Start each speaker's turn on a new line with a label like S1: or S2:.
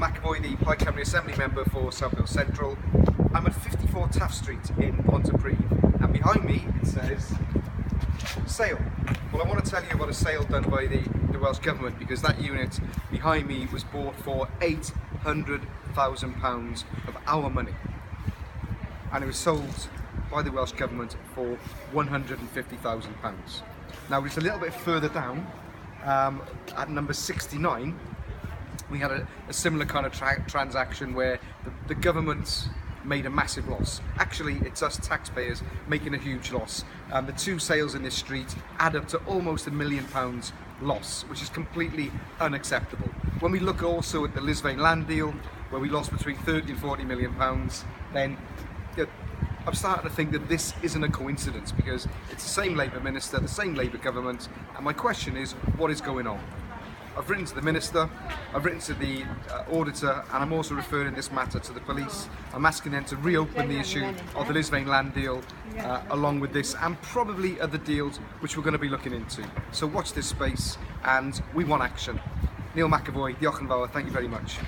S1: Neil McEvoy, the Plaid Cymru Assembly member for South Wales Central. I'm at 54 Taff Street in Pontypridd, and behind me it says sale. Well, I want to tell you about a sale done by the Welsh Government, because that unit behind me was bought for £800,000 of our money, and it was sold by the Welsh Government for £150,000. Now it's a little bit further down, at number 69, we had a similar kind of transaction where the government made a massive loss. Actually, it's us taxpayers making a huge loss. The two sales in this street add up to almost £1 million loss, which is completely unacceptable. When we look also at the Lisvein land deal, where we lost between 30 and 40 million pounds, then I'm starting to think that this isn't a coincidence, because it's the same Labour minister, the same Labour government, and my question is, what is going on? I've written to the minister, I've written to the auditor, and I'm also referring this matter to the police. I'm asking them to reopen the issue of the Lisvein land deal along with this, and probably other deals which we're going to be looking into. So watch this space, and we want action. Neil McEvoy, diolch yn fawr, thank you very much.